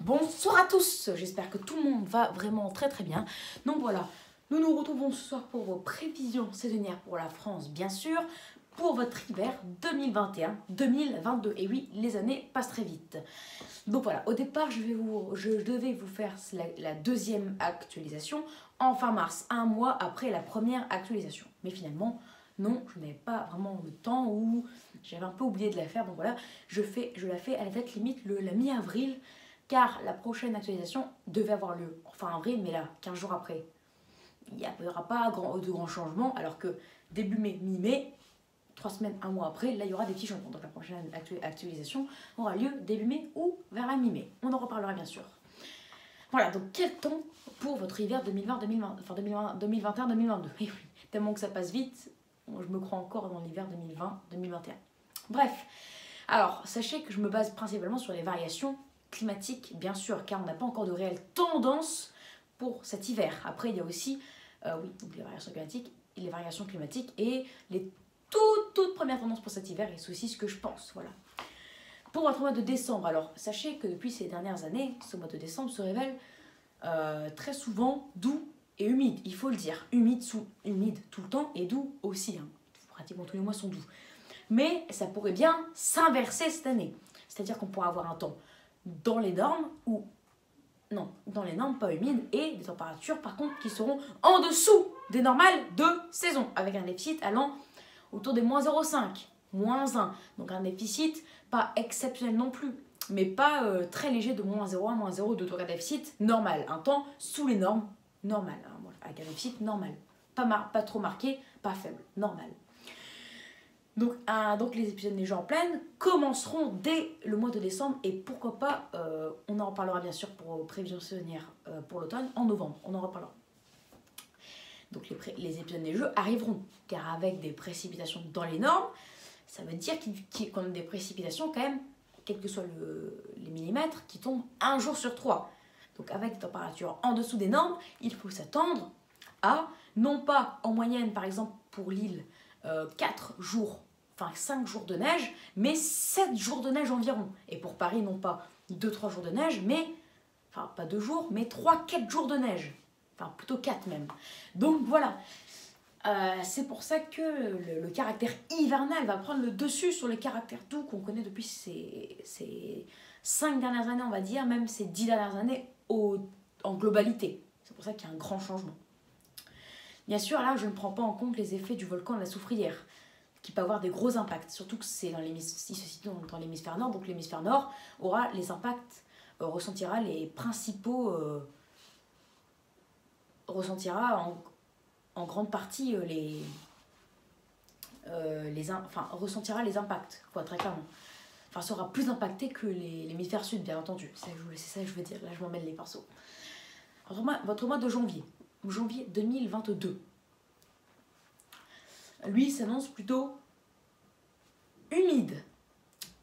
Bonsoir à tous, j'espère que tout le monde va vraiment très bien. Donc voilà, nous nous retrouvons ce soir pour vos prévisions saisonnières pour la France, bien sûr, pour votre hiver 2021-2022. Et oui, les années passent très vite. Donc voilà, au départ, je devais vous faire la deuxième actualisation en fin mars, un mois après la première actualisation. Mais finalement, non, je n'avais pas vraiment le temps ou j'avais un peu oublié de la faire. Donc voilà, je la fais à la date limite la mi-avril, car la prochaine actualisation devait avoir lieu fin avril, mais là, 15 jours après, il n'y aura pas de grands changements, alors que début mai, mi-mai, 3 semaines, un mois après, là il y aura des petits changements. Donc la prochaine actualisation aura lieu début mai ou vers la mi-mai. On en reparlera bien sûr. Voilà, donc quel temps pour votre hiver 2021-2022. Et oui, tellement que ça passe vite, je me crois encore dans l'hiver 2020-2021. Bref, alors sachez que je me base principalement sur les variations climatiques, bien sûr, car on n'a pas encore de réelle tendance pour cet hiver. Après, il y a aussi les variations climatiques et les toutes premières tendances pour cet hiver, et c'est aussi ce que je pense. Voilà. Pour votre mois de décembre, alors sachez que depuis ces dernières années, ce mois de décembre se révèle très souvent doux et humide, il faut le dire. Humide tout le temps et doux aussi. Pratiquement tous les mois sont doux. Mais ça pourrait bien s'inverser cette année. C'est-à-dire qu'on pourra avoir un temps dans les normes pas humide, et des températures par contre qui seront en dessous des normales de saison, avec un déficit allant autour des moins 0,5, moins 1. Donc un déficit pas exceptionnel non plus, mais pas très léger, de moins 0,1, moins 0,2 degrés de déficit normal. Un temps sous les normes, normal, avec un déficit normal. Pas trop marqué, pas faible, normal. Donc les épisodes neigeux en pleine commenceront dès le mois de décembre, et pourquoi pas, on en reparlera bien sûr pour prévisions saisonnières pour l'automne, en novembre, on en reparlera. Donc les épisodes neigeux arriveront, car avec des précipitations dans les normes, ça veut dire qu'on a des précipitations quand même, quels que soient les millimètres, qui tombent un jour sur 3. Donc avec des températures en dessous des normes, il faut s'attendre à, non pas en moyenne par exemple pour l'île, 5 jours de neige, mais 7 jours de neige environ. Et pour Paris, non pas 2-3 jours de neige, mais, pas 2 jours, mais 3-4 jours de neige. Enfin, plutôt 4 même. Donc voilà, c'est pour ça que le caractère hivernal va prendre le dessus sur le caractère doux qu'on connaît depuis ces 5 dernières années, on va dire, même ces 10 dernières années en globalité. C'est pour ça qu'il y a un grand changement. Bien sûr, là, je ne prends pas en compte les effets du volcan de la Soufrière, qui peut avoir des gros impacts, surtout que c'est dans l'hémisphère nord, donc l'hémisphère nord aura les impacts, ressentira les principaux, ressentira en grande partie ressentira les impacts, très clairement. Sera plus impacté que l'hémisphère sud, bien entendu. C'est ça que je veux dire, là je m'emmêle les pinceaux. Votre mois de janvier 2022. Lui s'annonce plutôt humide,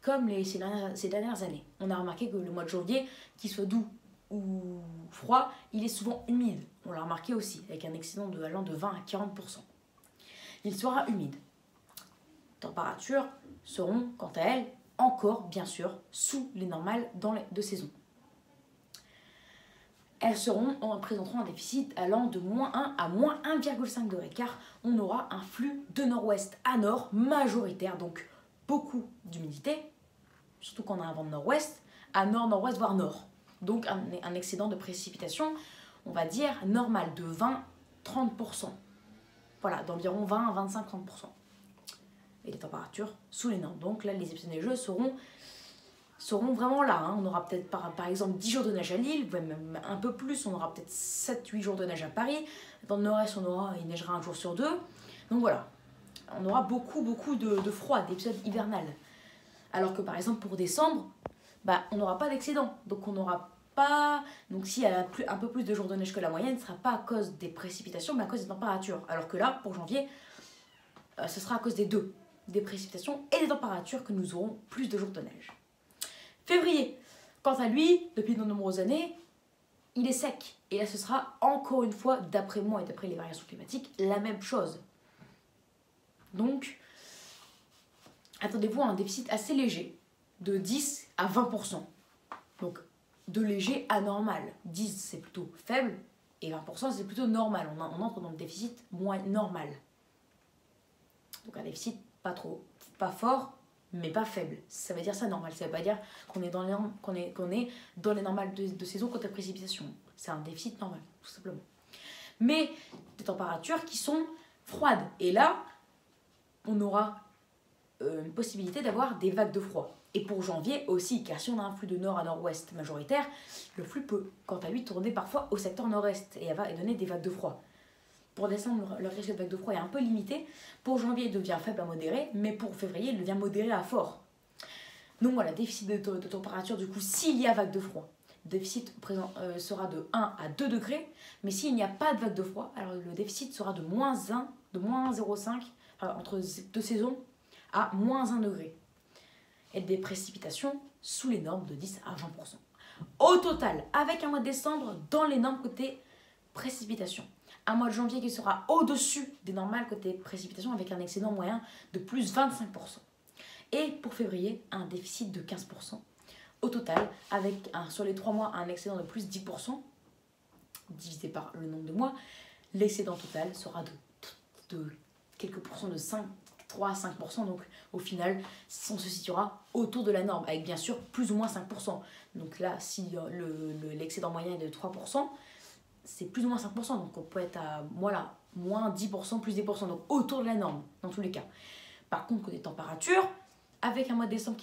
comme ces dernières années. On a remarqué que le mois de janvier, qu'il soit doux ou froid, il est souvent humide. On l'a remarqué aussi, avec un excédent allant de 20 à 40%. Il sera humide. Températures seront, quant à elles, encore, bien sûr, sous les normales de saison. Elles présenteront un déficit allant de moins 1 à moins 1,5 degré, car on aura un flux de nord-ouest à nord majoritaire, donc beaucoup d'humidité, surtout quand on a un vent de nord-ouest, à nord-nord-ouest, voire nord. Donc un excédent de précipitation, on va dire, normal de 20-30%. Voilà, d'environ 20 à 25-30%. Et les températures sous les normes. Donc là, les épisodes neigeux seront vraiment là. On aura peut-être par exemple 10 jours de neige à Lille, même un peu plus, on aura peut-être 7-8 jours de neige à Paris. Dans le nord-est, il neigera un jour sur 2. Donc voilà, on aura beaucoup de froid, d'épisodes hivernales. Alors que par exemple pour décembre, on n'aura pas d'excédent. Donc on n'aura pas. Donc s'il y a un peu plus de jours de neige que la moyenne, ce ne sera pas à cause des précipitations, mais à cause des températures. Alors que là, pour janvier, ce sera à cause des deux, des précipitations et des températures, que nous aurons plus de jours de neige. Février, quant à lui, depuis de nombreuses années, il est sec. Et là, ce sera encore une fois, d'après moi et d'après les variations climatiques, la même chose. Donc, attendez-vous à un déficit assez léger, de 10 à 20%. Donc, de léger à normal. 10 c'est plutôt faible et 20% c'est plutôt normal. On entre dans le déficit moins normal. Donc un déficit pas fort, mais pas faible. Ça veut dire ça normal. Ça veut pas dire qu'on est dans les normales de saison côté précipitation. C'est un déficit normal, tout simplement. Mais des températures qui sont froides. Et là, on aura une possibilité d'avoir des vagues de froid. Et pour janvier aussi, car si on a un flux de nord à nord-ouest majoritaire, le flux peut, quant à lui, tourner parfois au secteur nord-est et donner des vagues de froid. Pour décembre, le risque de vague de froid est un peu limité. Pour janvier, il devient faible à modéré, mais pour février, il devient modéré à fort. Donc voilà, déficit de température, du coup, s'il y a vague de froid, le déficit sera de 1 à 2 degrés, mais s'il n'y a pas de vague de froid, alors le déficit sera de moins 0,5 entre deux saisons à moins 1 degré. Et des précipitations sous les normes de 10 à 20%. Au total, avec un mois de décembre dans les normes côté précipitation. Un mois de janvier qui sera au-dessus des normales côté précipitation avec un excédent moyen de plus 25%. Et pour février, un déficit de 15%. Au total, avec sur les 3 mois, un excédent de plus 10%, divisé par le nombre de mois, l'excédent total sera de quelques pourcents de 3 à 5%. Donc au final, on se situera autour de la norme, avec bien sûr plus ou moins 5%. Donc là, si l'excédent moyen est de 3%, c'est plus ou moins 5%. Donc on peut être à moins 10%, plus 10%. Donc autour de la norme, dans tous les cas. Par contre, côté température, avec un mois de décembre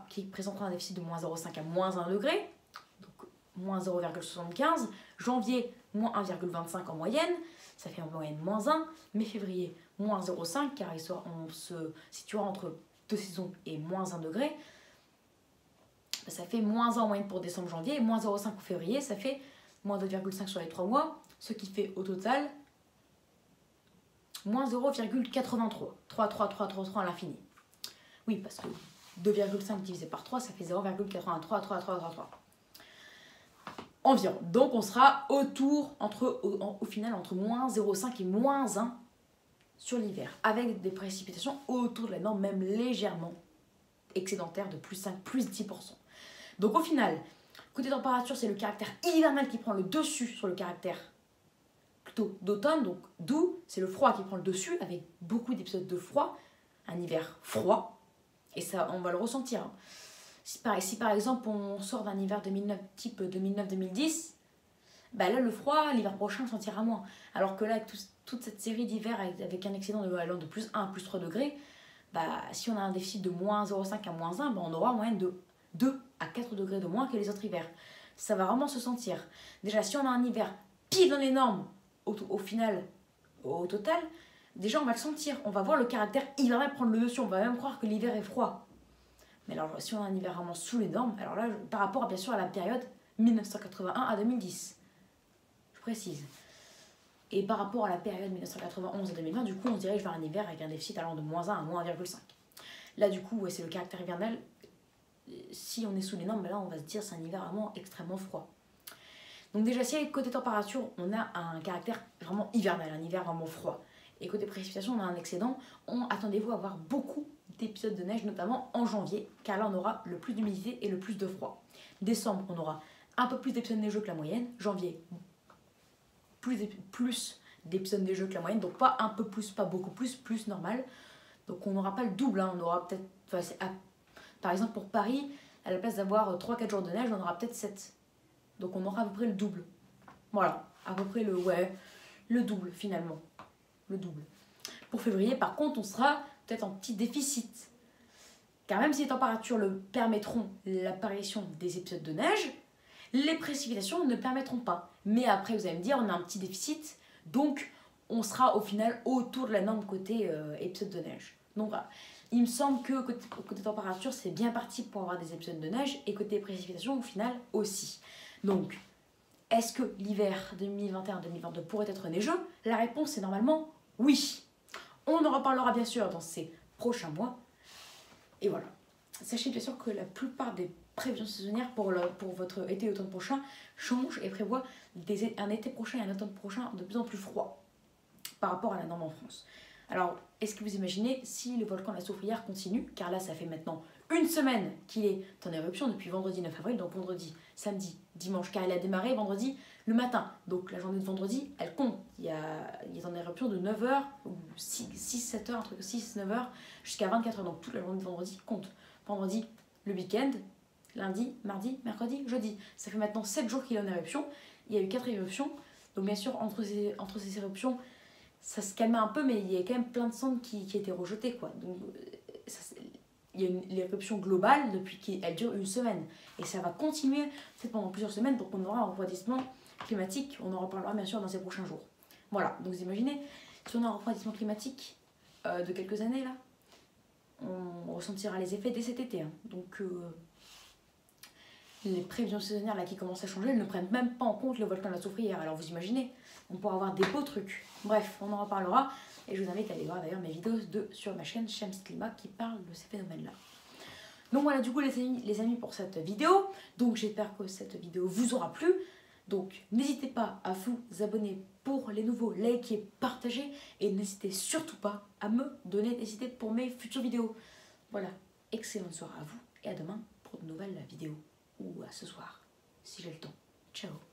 qui présentera un déficit de moins 0,5 à moins 1 degré, donc moins 0,75, janvier, moins 1,25 en moyenne, ça fait en moyenne moins 1, mais février, moins 0,5, car on se situera entre deux saisons et moins 1 degré. Ça fait moins 1 en moyenne pour décembre-janvier, et moins 0,5 pour février, ça fait moins 2,5 sur les 3 mois, ce qui fait au total moins 0,83. 3 à l'infini. Oui, parce que 2,5 divisé par 3, ça fait 0,83. Environ. Donc on sera au final entre moins 0,5 et moins 1 sur l'hiver, avec des précipitations autour de la norme, même légèrement excédentaire de plus 5, plus 10%. Donc au final, côté température, c'est le caractère hivernal qui prend le dessus sur le caractère plutôt d'automne, donc doux, c'est le froid qui prend le dessus, avec beaucoup d'épisodes de froid, un hiver froid, et ça, on va le ressentir. Hein. Si par exemple on sort d'un hiver 2009, type 2009-2010, bah là le froid, l'hiver prochain, on sentira moins. Alors que là, avec toute cette série d'hiver avec un excédent de plus 1 à plus 3 degrés, bah, si on a un déficit de moins 0,5 à moins 1, bah, on aura en moyenne de 2 à 4 degrés de moins que les autres hivers. Ça va vraiment se sentir. Déjà, si on a un hiver pile dans les normes, au final, au total, déjà on va le sentir. On va voir le caractère hivernal prendre le dessus. On va même croire que l'hiver est froid. Mais alors, si on a un hiver vraiment sous les normes, alors là, par rapport bien sûr à la période 1981 à 2010, je précise. Et par rapport à la période 1991 à 2020, du coup, on se dirige vers un hiver avec un déficit allant de moins 1 à moins 1,5. Là, du coup, ouais, c'est le caractère hivernal. Si on est sous les normes, ben là, on va se dire c'est un hiver vraiment extrêmement froid. Donc déjà, si côté température, on a un caractère vraiment hivernal, un hiver vraiment froid. Et côté précipitation, on a un excédent. Attendez-vous à avoir beaucoup d'épisodes de neige, notamment en janvier, car là, on aura le plus d'humidité et le plus de froid. Décembre, on aura un peu plus d'épisodes neigeux que la moyenne. Janvier, plus d'épisodes neigeux que la moyenne. Donc pas un peu plus, pas beaucoup plus, plus normal. Donc on n'aura pas le double. Hein. On aura peut-être, par exemple pour Paris, à la place d'avoir 3-4 jours de neige, on aura peut-être 7. Donc on aura à peu près le double. Voilà, à peu près le double finalement. Le double. Pour février, par contre, on sera peut-être en petit déficit. Car même si les températures le permettront l'apparition des épisodes de neige, les précipitations ne le permettront pas. Mais après, vous allez me dire, on a un petit déficit, donc on sera au final autour de la norme côté épisodes de neige. Donc voilà. Il me semble que côté température, c'est bien parti pour avoir des épisodes de neige, et côté précipitations, au final, aussi. Donc, est-ce que l'hiver 2021-2022 pourrait être neigeux? La réponse est normalement oui. On en reparlera bien sûr dans ces prochains mois. Et voilà. Sachez bien sûr que la plupart des prévisions saisonnières pour votre été et automne prochain changent et prévoient un été prochain et un automne prochain de plus en plus froid par rapport à la norme en France. Alors, est-ce que vous imaginez si le volcan de la Soufrière continue, car là ça fait maintenant une semaine qu'il est en éruption depuis vendredi 9 avril, donc vendredi, samedi, dimanche, car il a démarré vendredi le matin. Donc la journée de vendredi, elle compte. Il est en éruption de 9h ou 6-7h, un truc 6-9h jusqu'à 24h. Donc toute la journée de vendredi compte. Vendredi, le week-end, lundi, mardi, mercredi, jeudi. Ça fait maintenant 7 jours qu'il est en éruption. Il y a eu 4 éruptions. Donc bien sûr, entre ces éruptions, ça se calmait un peu, mais il y a quand même plein de cendres qui étaient rejetées, quoi. Donc il y a l'éruption globale elle dure une semaine. Et ça va continuer pendant plusieurs semaines, donc on aura un refroidissement climatique. On en reparlera bien sûr dans ces prochains jours. Voilà, donc vous imaginez, si on a un refroidissement climatique de quelques années là, on ressentira les effets dès cet été. Hein. Donc les prévisions saisonnières là qui commencent à changer, elles ne prennent même pas en compte le volcan de la Soufrière. Alors vous imaginez, on pourra avoir des beaux trucs. Bref, on en reparlera. Et je vous invite à aller voir d'ailleurs mes vidéos sur ma chaîne Shams Climat qui parlent de ces phénomènes-là. Donc voilà du coup les amis pour cette vidéo. Donc j'espère que cette vidéo vous aura plu. Donc n'hésitez pas à vous abonner pour les nouveaux, liker, partager. Et n'hésitez surtout pas à me donner des idées pour mes futures vidéos. Voilà, excellente soirée à vous et à demain pour de nouvelles vidéos. Ou à ce soir, si j'ai le temps. Ciao.